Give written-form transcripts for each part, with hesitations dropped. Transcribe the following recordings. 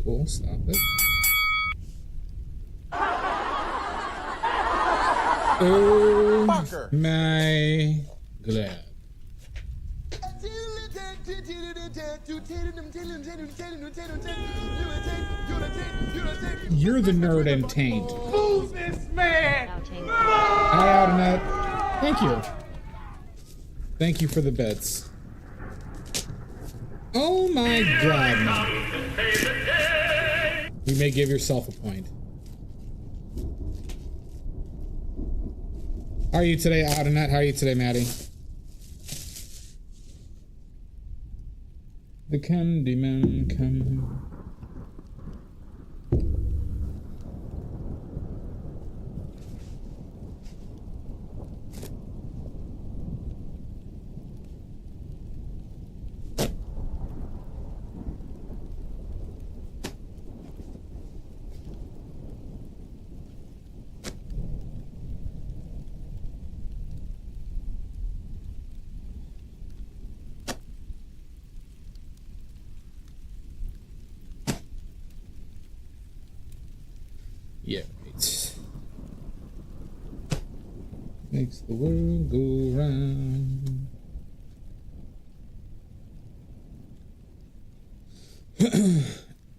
cool. Stop it. Oh my glad. You're the nerd and taint. Who's this man? Hi, Outnet. Thank you. Thank you for the bits. Oh my god, man. You may give yourself a point. How are you today, Outnet? How are you today, Maddie? The Candyman come. Yeah, right. Makes the world go round.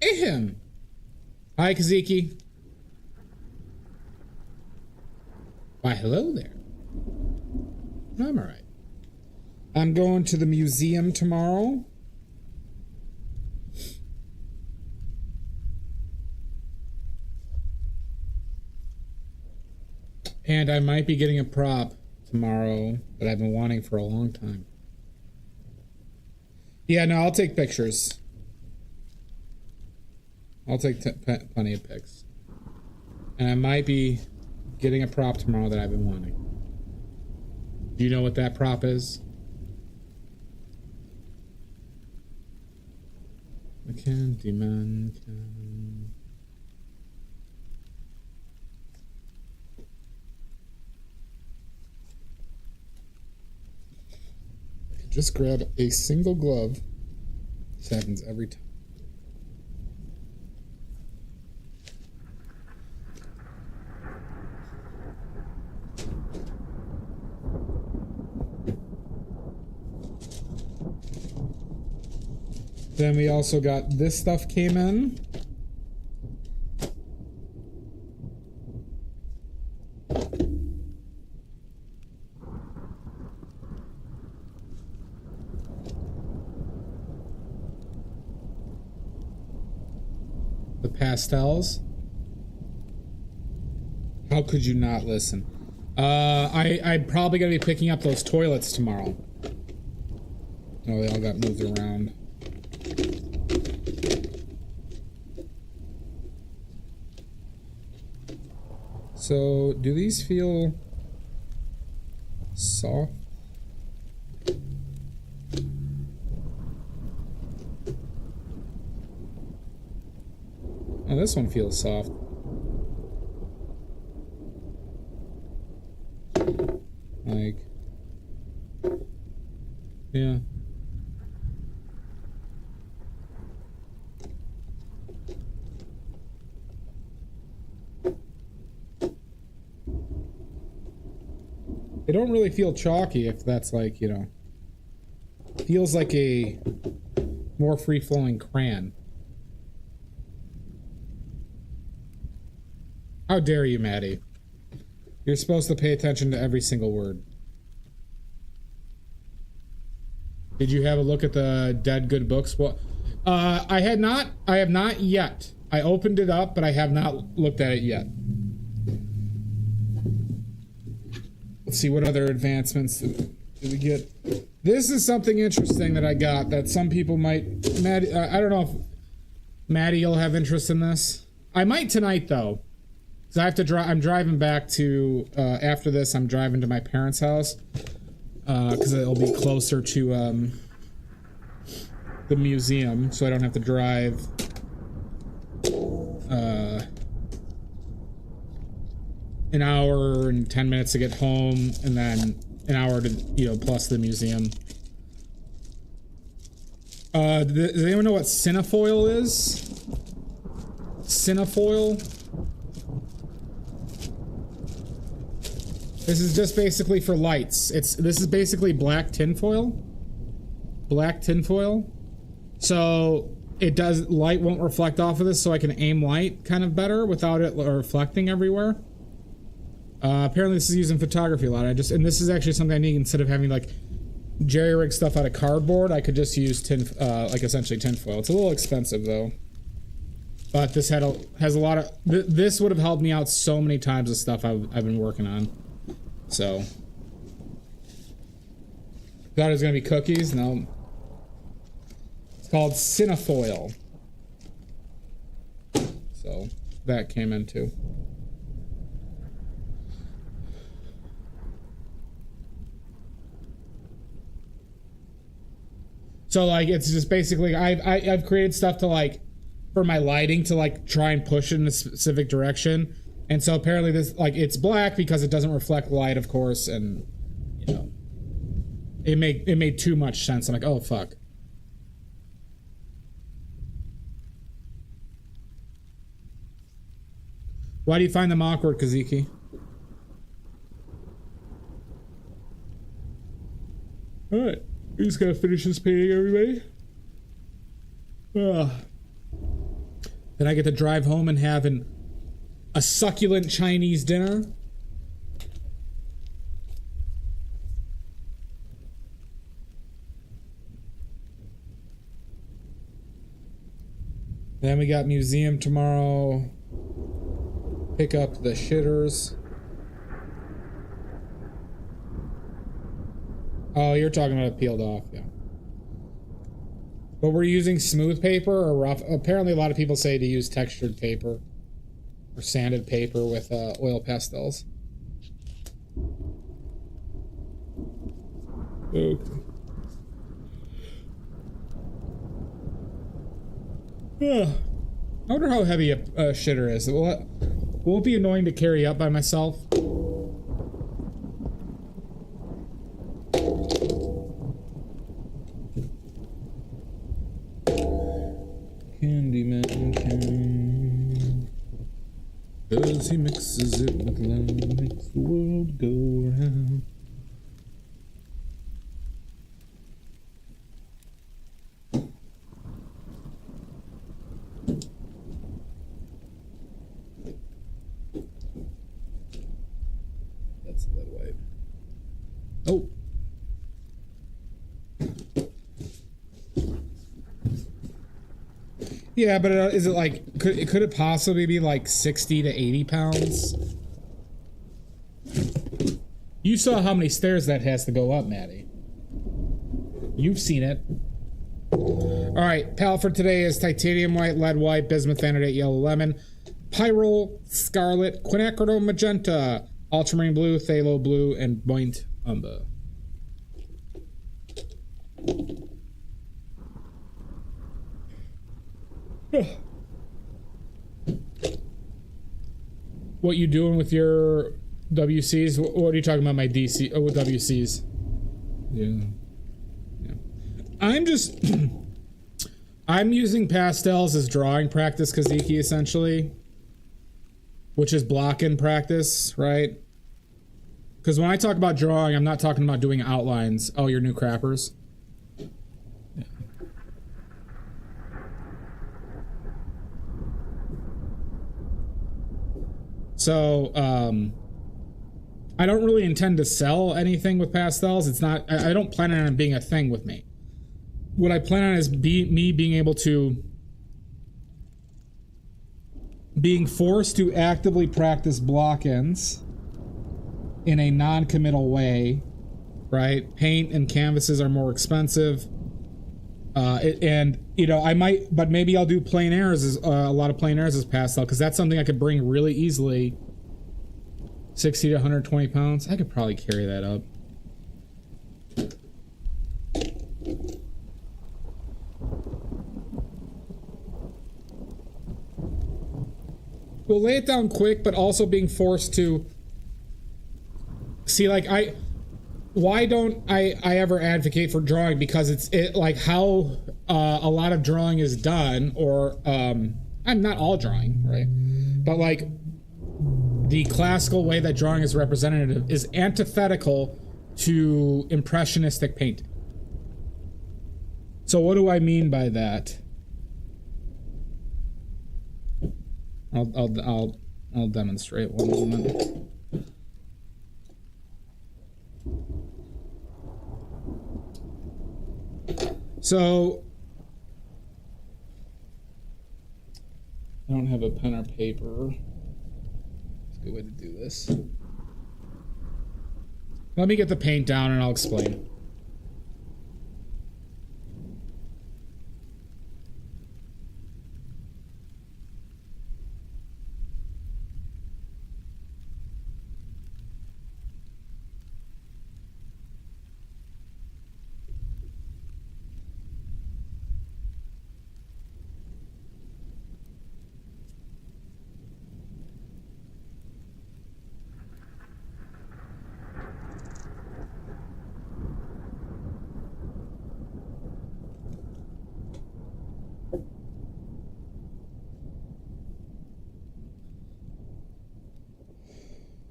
Ahem. Hi, Kaziki. Why, hello there. I'm alright. I'm going to the museum tomorrow. And I might be getting a prop tomorrow that I've been wanting for a long time. Yeah, no, I'll take pictures. I'll take plenty of pics. And I might be getting a prop tomorrow that I've been wanting. Do you know what that prop is? The Candyman can... Just grab a single glove. This happens every time. Then we also got this stuff came in. Pastels. How could you not listen? I'm probably gonna be picking up those toilets tomorrow. Oh, they all got moved around. So, do these feel soft? Oh, this one feels soft. Like, yeah. They don't really feel chalky, if that's like, you know, feels like a more free-flowing crayon. How dare you, Maddie? You're supposed to pay attention to every single word. Did you have a look at the Dead Good Books? Well, I have not yet. I opened it up, but I have not looked at it yet. Let's see what other advancements did we get. This is something interesting that I got that some people might... Maddie, I don't know if Maddie will have interest in this. I might tonight, though. Because I have to drive... I'm driving back to... after this, I'm driving to my parents' house. Because it'll be closer to the museum, so I don't have to drive... an hour and 10 minutes to get home, and then an hour to, you know, plus the museum. Does anyone know what cinefoil is? Cinefoil. This is just basically for lights. This is basically black tinfoil. Black tinfoil. So it does, light won't reflect off of this, so I can aim light kind of better without it reflecting everywhere. Apparently this is used in photography a lot. And this is actually something I need instead of having like jerry-rig stuff out of cardboard. I could just use like essentially tinfoil. It's a little expensive though. But this has a lot of, this would have helped me out so many times with stuff I've been working on. So. Thought it was gonna be cookies, no. It's called Cinefoil. So that came in too. So like it's just basically I've created stuff to like for my lighting to like try and push it in a specific direction. And so apparently this like it's black because it doesn't reflect light, of course, and you know it made too much sense. I'm like, oh fuck. Why do you find them awkward, Kaziki? Alright. We just gotta finish this painting, everybody. Then I get to drive home and have a succulent Chinese dinner. Then we got museum tomorrow. Pick up the shitters. Oh, you're talking about it peeled off, yeah. But we're using smooth paper or rough. Apparently a lot of people say to use textured paper or sanded paper with oil pastels. Okay. I wonder how heavy a shitter is. Will it be annoying to carry up by myself? Candyman can, 'cause he mixes it with love, makes the world go round. That's a lead wipe. Oh. Yeah, but is it like, could it possibly be like 60 to 80 pounds? You saw how many stairs that has to go up, Maddie. You've seen it. Alright, palette for today is titanium white, lead white, bismuth vanadate, yellow lemon, pyrrole, scarlet, quinacridone magenta, ultramarine blue, phthalo blue, and buoyant umber. What you doing with your WCs? What are you talking about? My DC? Oh, with WCs. Yeah. I'm just I'm using pastels as drawing practice, Kaziki, essentially, which is block-in practice, right? Because when I talk about drawing, I'm not talking about doing outlines. Oh, you're new crappers. Yeah. So, I don't really intend to sell anything with pastels. It's not, I don't plan on it being a thing with me. What I plan on is me being able to, being forced to actively practice block-ins in a non-committal way, right? Paint and canvases are more expensive. And, you know, I might, but maybe I'll do plein airs, a lot of plein airs as pastel, because that's something I could bring really easily. 60 to 120 pounds. I could probably carry that up. We'll lay it down quick, but also being forced to see, like, why don't I ever advocate for drawing? Because it's like how a lot of drawing is done, or I'm not all drawing, right? But like the classical way that drawing is representative is antithetical to impressionistic painting. So what do I mean by that? I'll demonstrate one moment. So I don't have a pen or paper. It's a good way to do this. Let me get the paint down and I'll explain.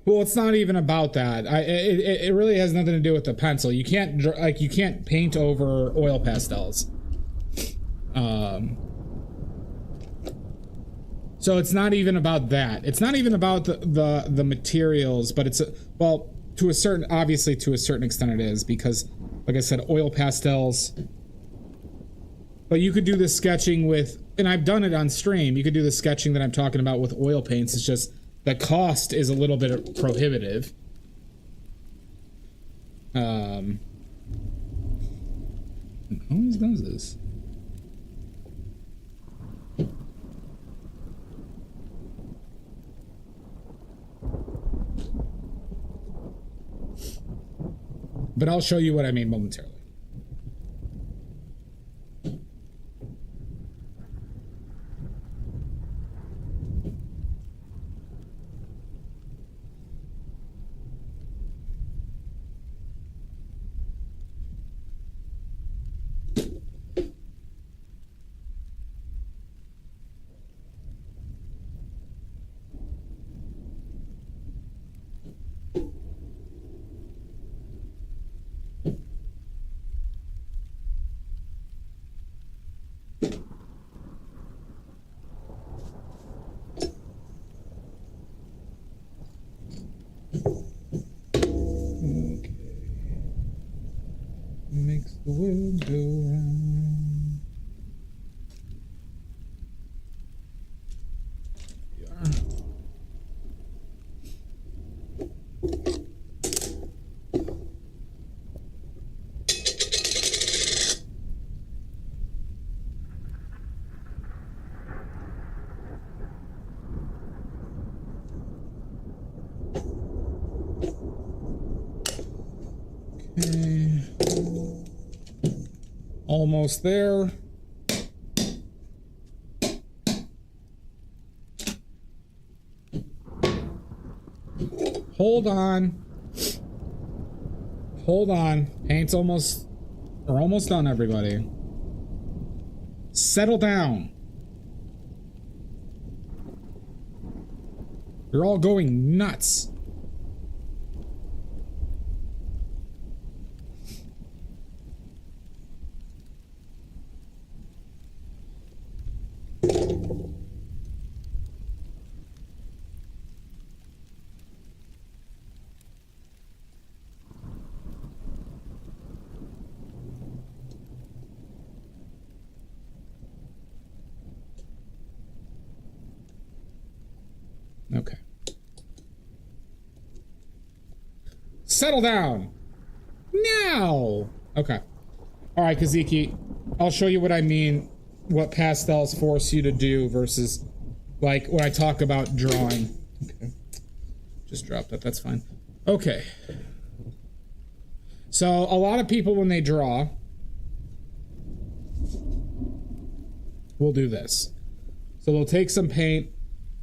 Well, it's not even about that. It really has nothing to do with the pencil. You can't you can't paint over oil pastels. So it's not even about that. It's not even about the materials, but it's well, to a certain, obviously to a certain extent it is, because like I said, oil pastels. But you could do the sketching with, and I've done it on stream. You could do the sketching that I'm talking about with oil paints. It's just the cost is a little bit prohibitive. It always does this. But I'll show you what I mean momentarily. Makes the world go round. Okay. Almost there. Hold on. Hold on. Paint's almost, we're almost done, everybody. Settle down. You're all going nuts. Okay. Settle down. Now. Okay. All right, Kaziki. I'll show you what I mean. What pastels force you to do versus, like, when I talk about drawing. Okay. Just drop that. That's fine. Okay. So a lot of people, when they draw, will do this. So they'll take some paint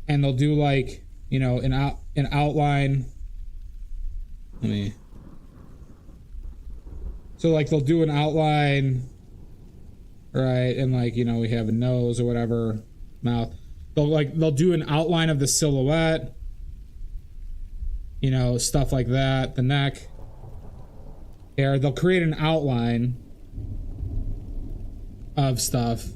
and they'll do, like, you know, an outline. Let me. So, like, they'll do an outline, right? And, like, you know, we have a nose or whatever, mouth. they'll do an outline of the silhouette, you know, stuff like that, the neck. Or they'll create an outline of stuff.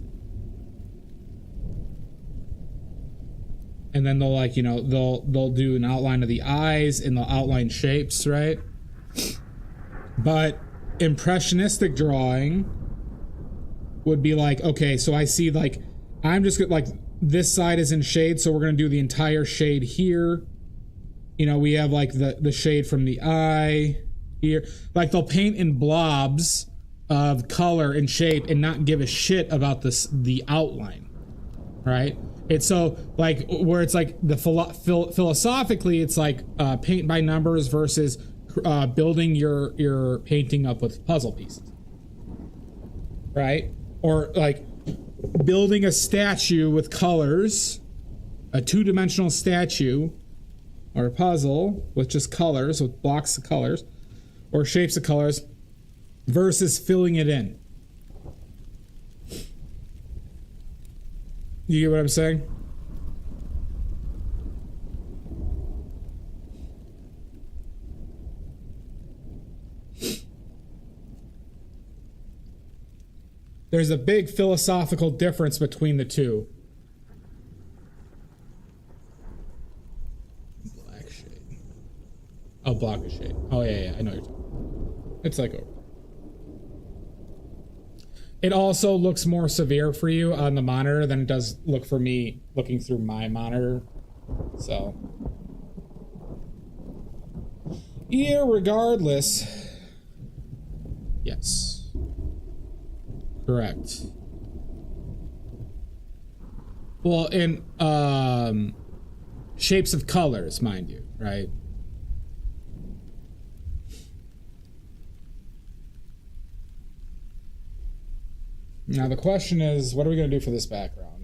And then they'll, like, you know, they'll do an outline of the eyes and they'll outline shapes, right? But impressionistic drawing would be like, okay, so I see, like, I'm just like, this side is in shade, so we're gonna do the entire shade here. You know, we have like the shade from the eye here. Like, they'll paint in blobs of color and shape and not give a shit about the outline, right? It's so, like, where it's like the philosophically, it's like paint by numbers versus building your painting up with puzzle pieces, right? Or like building a statue with colors, a two-dimensional statue, or a puzzle with just colors, with blocks of colors or shapes of colors, versus filling it in. You get what I'm saying? There's a big philosophical difference between the two. Black shade. Oh, block of shade. Oh, yeah, I know what you're talking about. It's like over. It also looks more severe for you on the monitor than it does look for me looking through my monitor. So, irregardless, yes, correct. Well, in shapes of colors, mind you, right? Now the question is, what are we going to do for this background?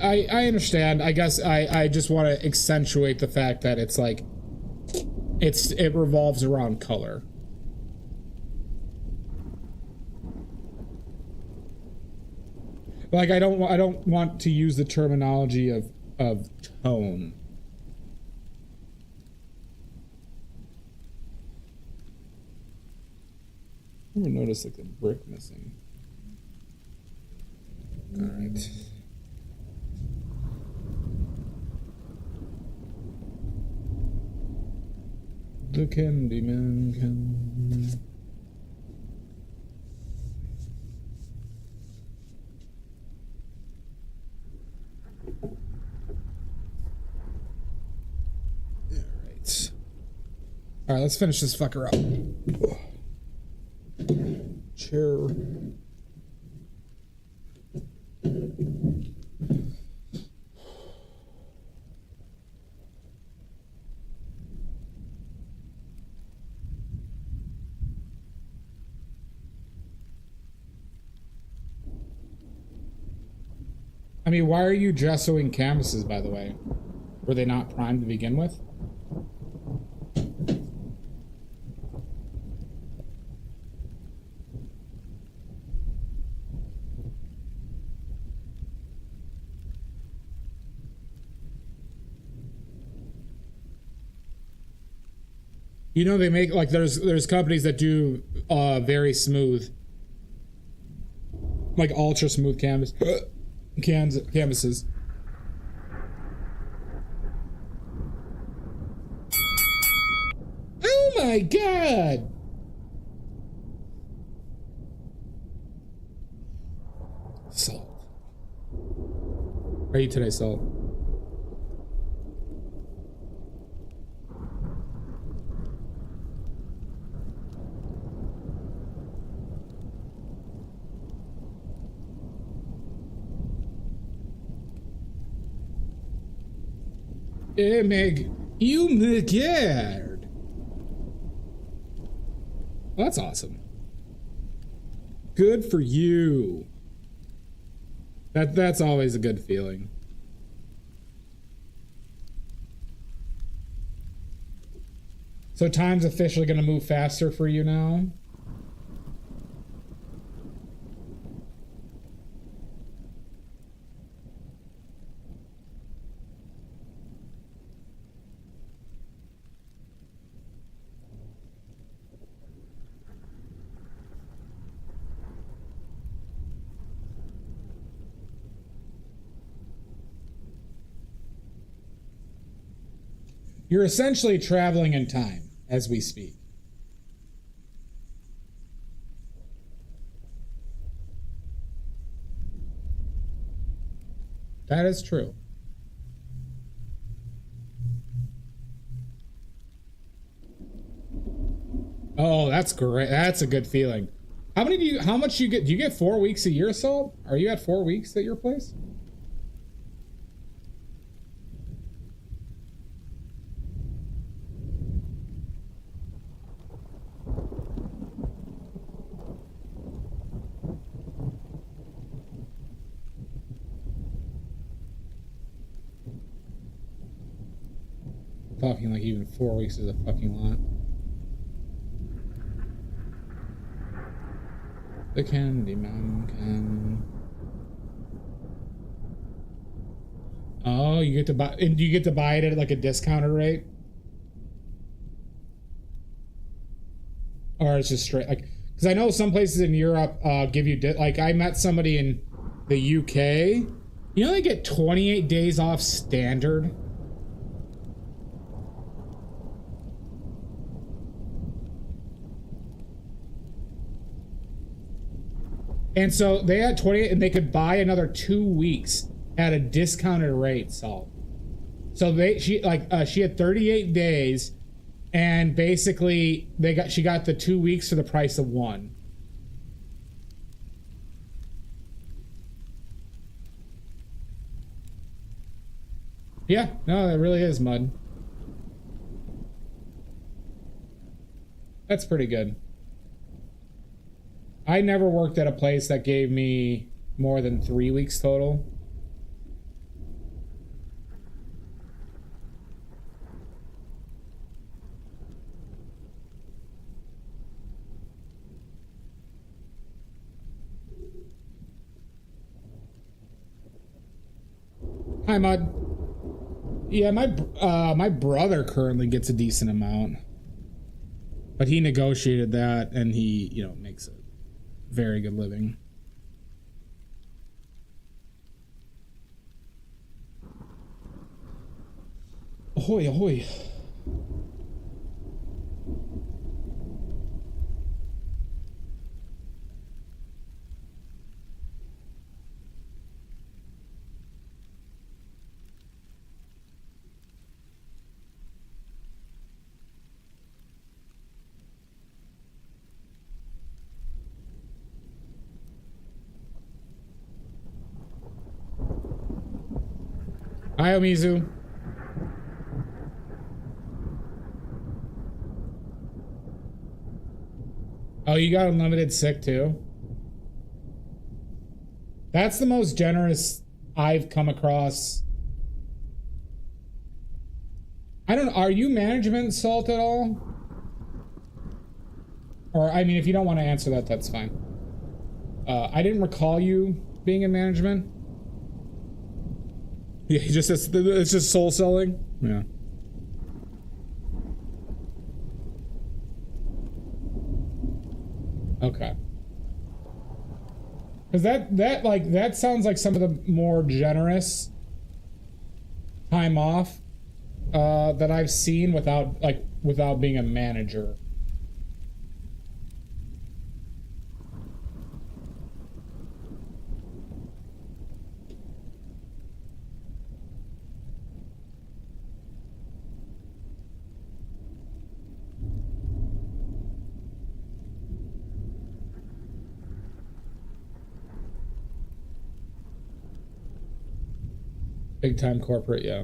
I understand. I guess I just want to accentuate the fact that it's like it revolves around color. Like, I don't want to use the terminology of tone. I never noticed like a brick missing. All right. The Candyman can. All right, let's finish this fucker up. Chair. I mean, why are you gessoing canvases, by the way? Were they not primed to begin with? You know, they make, like, there's companies that do very smooth, like ultra smooth canvases. Oh my god! Salt. How are you today, Salt? You McGared. Well, that's awesome. Good for you. That's always a good feeling. So time's officially going to move faster for you now? You're essentially traveling in time as we speak. That is true. Oh, that's great. That's a good feeling. How much do you get? Do you get 4 weeks a year, Salt? Are you at 4 weeks at your place? Talking like even 4 weeks is a fucking lot. The candy man can. Oh, you get to buy, and do you get to buy it at like a discounted rate? Or it's just straight, like, because I know some places in Europe give you, like, I met somebody in the UK. You only get 28 days off standard. And so they had 28, and they could buy another 2 weeks at a discounted rate. So she had 38 days, and basically she got the 2 weeks for the price of one. Yeah, no, it really is, Mud. That's pretty good. I never worked at a place that gave me more than 3 weeks total. Hi, Mud. Yeah, my brother currently gets a decent amount, but he negotiated that, and he, makes a very good living. Ahoy, ahoy. Hi, Omizu. Oh, you got unlimited sick too? That's the most generous I've come across. I don't know, are you management, Salt, at all? Or, I mean, if you don't want to answer that, that's fine. I didn't recall you being in management. Yeah, it's just soul selling. Yeah. Okay. Because that sounds like some of the more generous time off that I've seen without being a manager. Big time corporate, yeah.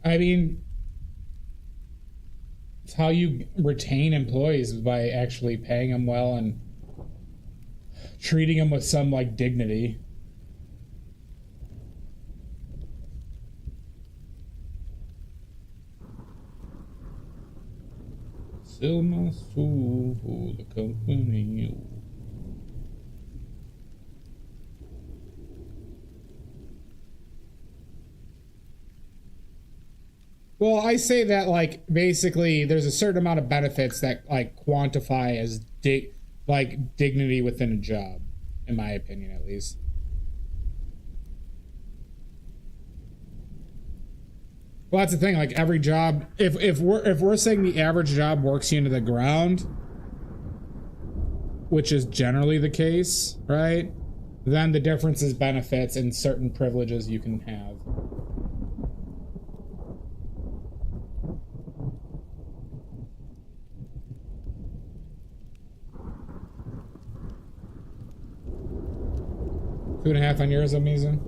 I mean, it's how you retain employees is by actually paying them well and treating them with some like dignity. Sell my soul for the company. Well, I say that like basically there's a certain amount of benefits that like quantify as like dignity within a job, in my opinion at least. Well, that's the thing. Like every job, if we're saying the average job works you into the ground, which is generally the case, right? Then the difference is benefits and certain privileges you can have. Two and a half on yours, Amiza?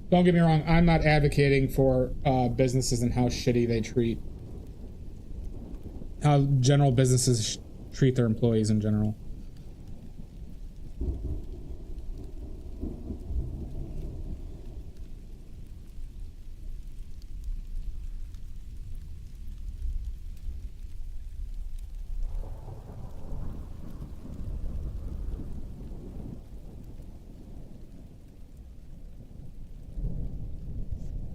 Don't get me wrong, I'm not advocating for businesses and how shitty they treat, how general businesses treat their employees in general.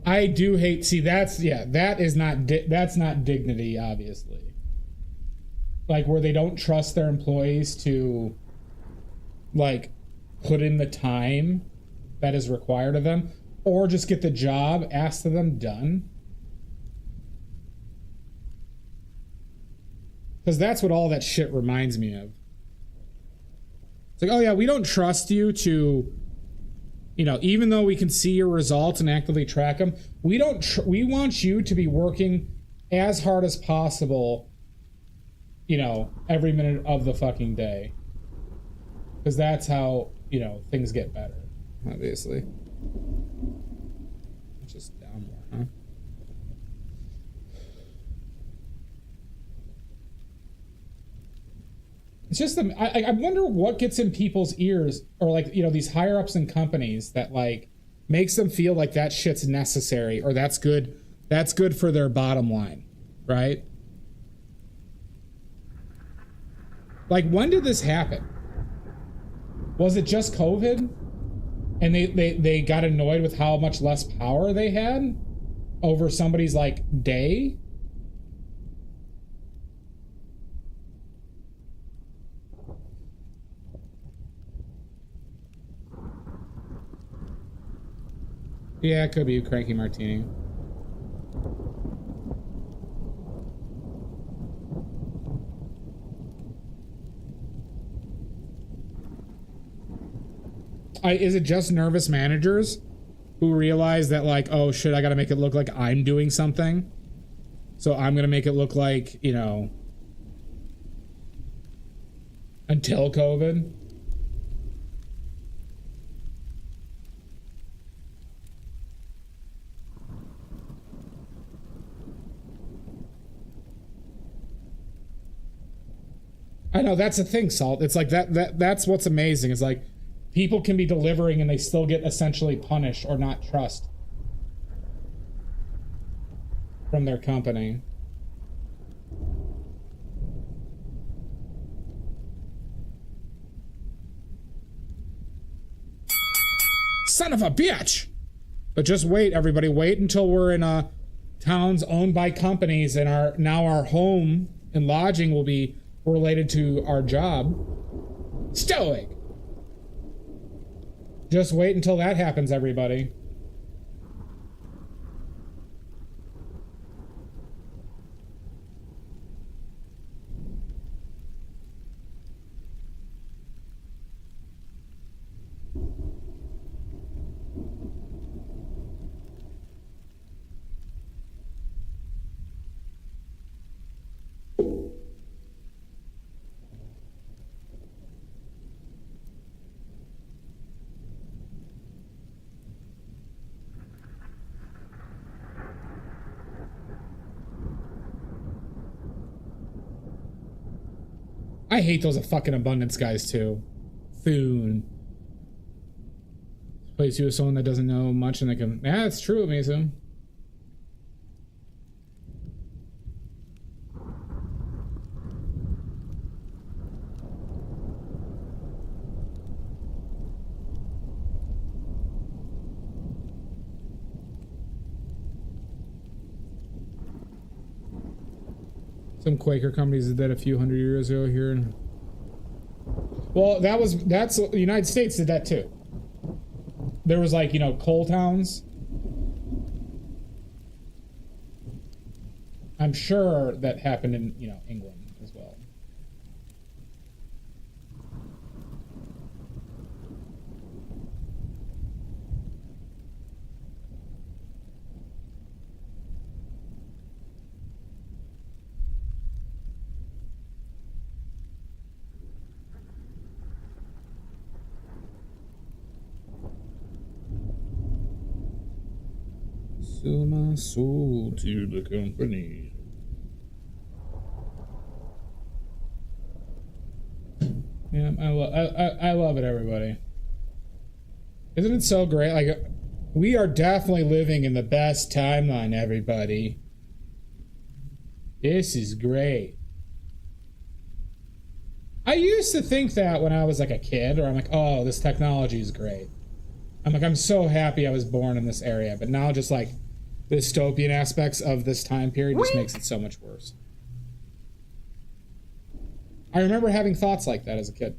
I do hate, see that's, yeah, that is not, that's not dignity, obviously. Like where they don't trust their employees to like put in the time that is required of them or just get the job asked of them done. Because that's what all that shit reminds me of. It's like, oh yeah, we don't trust you to, you know, even though we can see your results and actively track them, we want you to be working as hard as possible, you know, every minute of the fucking day. Because that's how, you know, things get better, obviously. Just down more, huh? It's just, I wonder what gets in people's ears, or like, you know, these higher ups in companies that like makes them feel like that shit's necessary or that's good for their bottom line, right? Like, when did this happen? Was it just COVID? And they got annoyed with how much less power they had over somebody's like day? Yeah, it could be Cranky Martini. Is it just nervous managers who realize that like, oh shit, I gotta make it look like I'm doing something? So I'm gonna make it look like, you know, until COVID? I know, that's the thing, Salt. It's like that's what's amazing. It's like people can be delivering and they still get essentially punished or not trust from their company. Son of a bitch! But just wait, everybody. Wait until we're in towns owned by companies and our home and lodging will be related to our job. Stoic! Just wait until that happens, everybody. I hate those fucking abundance guys too. Foon. Plays you with someone that doesn't know much and they can. Yeah, it's true, Mizu. Some Quaker companies did that a few hundred years ago here. Well, that's the United States did that too. There was like, you know, coal towns. I'm sure that happened in, you know, England as well. Sell my soul to the company. Yeah, I love it, everybody. Isn't it so great? Like, we are definitely living in the best timeline, everybody. This is great. I used to think that when I was like a kid, or I'm like, oh, this technology is great. I'm like, I'm so happy I was born in this area, but now just like the dystopian aspects of this time period just makes it so much worse. I remember having thoughts like that as a kid.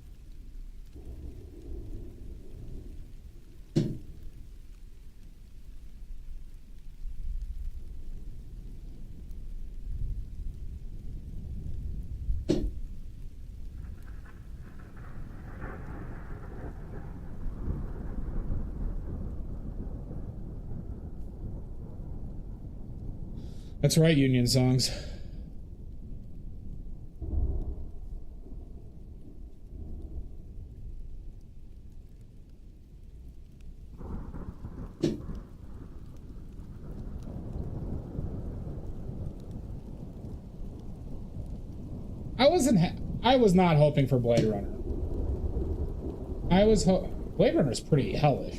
That's right, Union songs. I was not hoping for Blade Runner. Blade Runner's pretty hellish.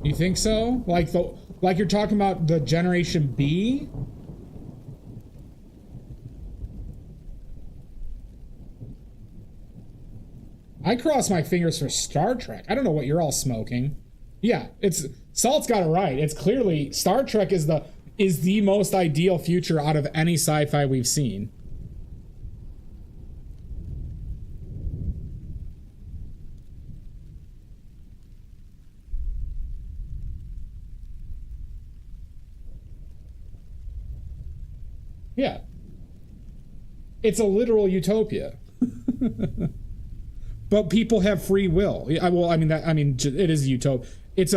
You think so? Like you're talking about the Generation B? I cross my fingers for Star Trek. I don't know what you're all smoking. Yeah, Salt's got it right. It's clearly Star Trek is the most ideal future out of any sci-fi we've seen. Yeah. It's a literal utopia. But people have free will. It is a utopia. It's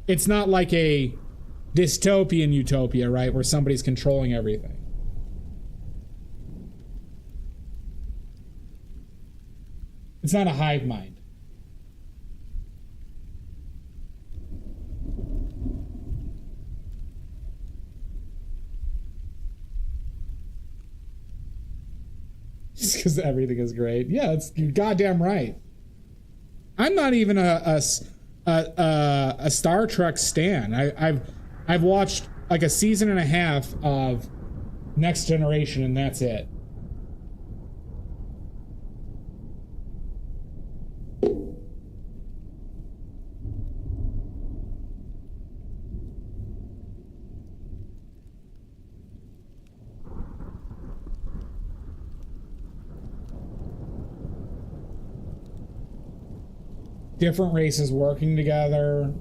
it's not like a dystopian utopia, right, where somebody's controlling everything. It's not a hive mind. Just because everything is great. Yeah, you're goddamn right. I'm not even a Star Trek stan. I've watched like a season and a half of Next Generation, and that's it. Different races working together.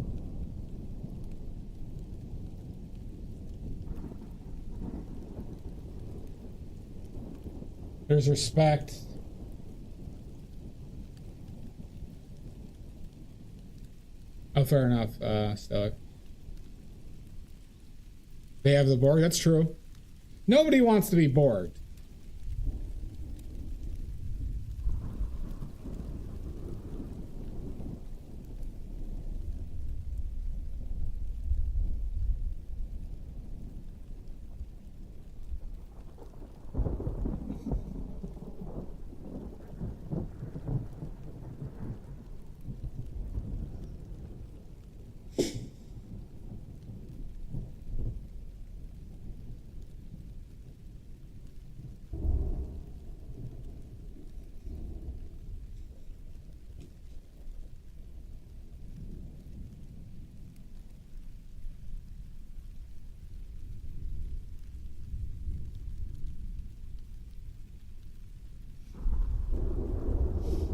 There's respect. Oh, fair enough, Stoic. They have the Borg, that's true. Nobody wants to be Borged.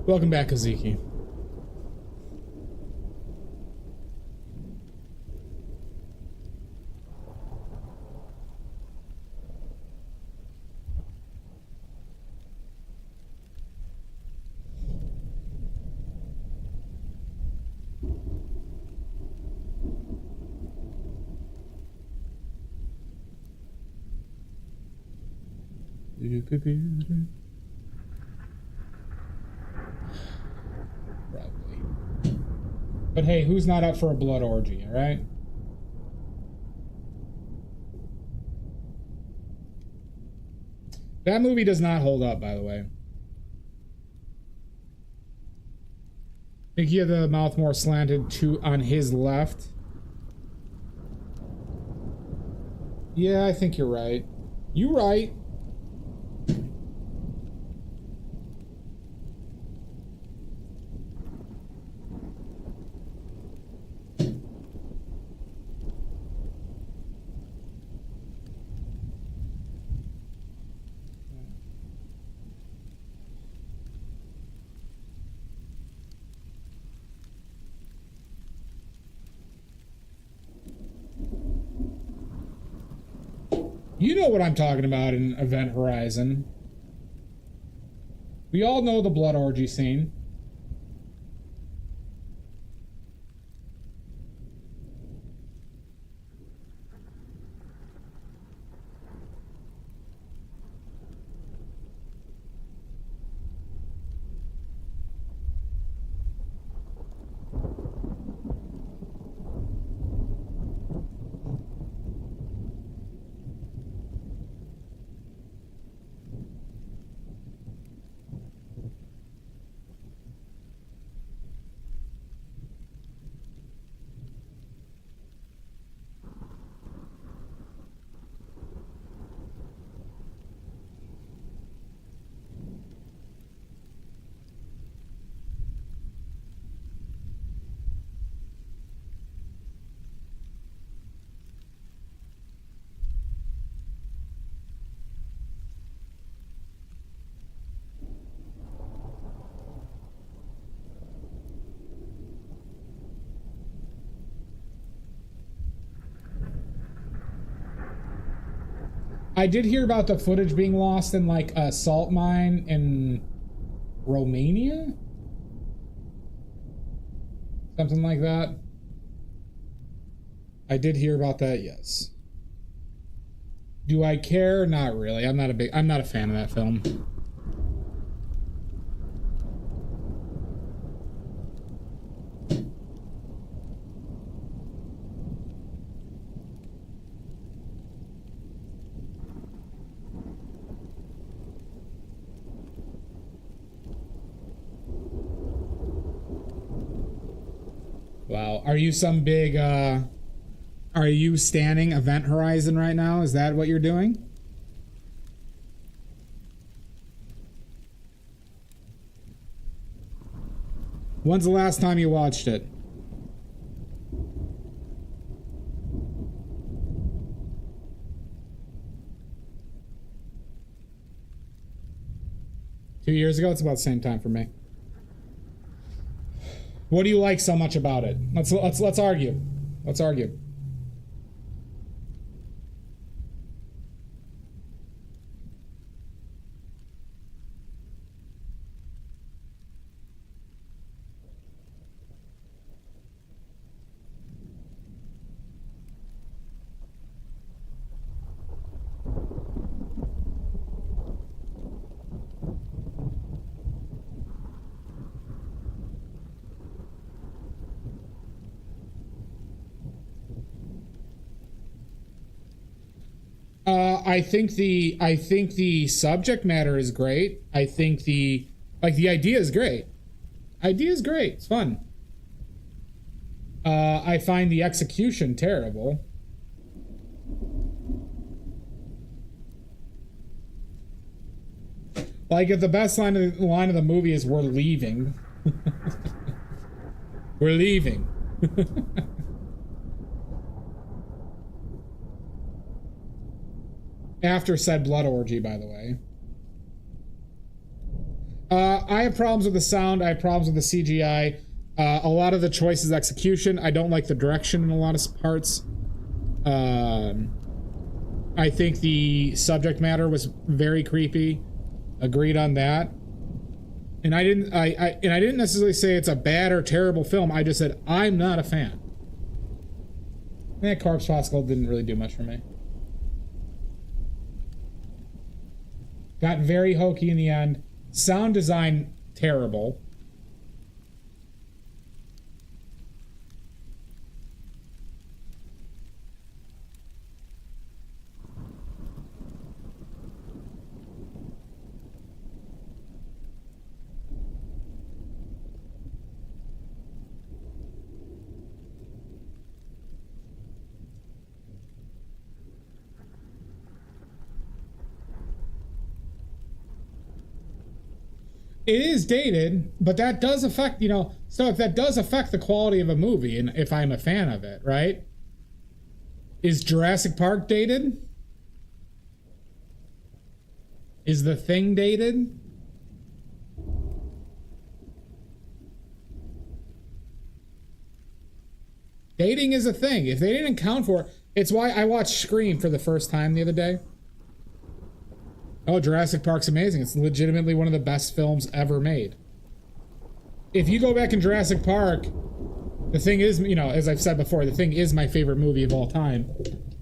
Welcome back, Kaziki. Probably. But hey, who's not up for a blood orgy, alright? That movie does not hold up, by the way. I think he had the mouth more slanted to on his left. Yeah, I think you're right. You right. You know what I'm talking about in Event Horizon. We all know the blood orgy scene. I did hear about the footage being lost in like a salt mine in Romania? Something like that. I did hear about that, yes. Do I care? Not really. I'm not a fan of that film. Wow. Are you some big, are you standing Event Horizon right now? Is that what you're doing? When's the last time you watched it? Two years ago? It's about the same time for me. What do you like so much about it? Let's argue. Let's argue. I think the subject matter is great. I think the idea is great. Idea is great. It's fun. I find the execution terrible. Like, if the best line of the movie is "We're leaving," we're leaving. After said blood orgy, by the way. I have problems with the sound. I have problems with the CGI. A lot of the choices execution. I don't like the direction in a lot of parts. I think the subject matter was very creepy. Agreed on that. And I didn't necessarily say it's a bad or terrible film. I just said I'm not a fan. That Corpse Patrol didn't really do much for me. Got very hokey in the end. Sound design terrible. It is dated, but that does affect, so if that does affect the quality of a movie, and if I'm a fan of it, right? Is Jurassic Park dated? Is The Thing dated? Dating is a thing. If they didn't account for it, it's why I watched Scream for the first time the other day. Oh, Jurassic Park's amazing. It's legitimately one of the best films ever made. If you go back in Jurassic Park, The Thing is, as I've said before, The Thing is my favorite movie of all time.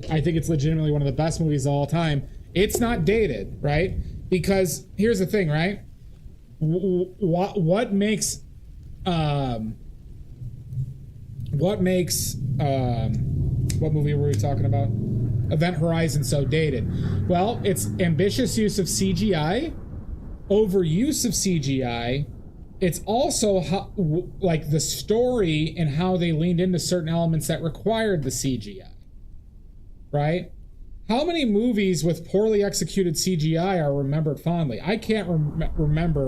I think it's legitimately one of the best movies of all time. It's not dated, right? Because here's the thing, right? What makes what movie were we talking about? Event Horizon so dated? Well, it's ambitious use of CGI, overuse of CGI. It's also like the story and how they leaned into certain elements that required the CGI, right? How many movies with poorly executed CGI are remembered fondly? I can't remember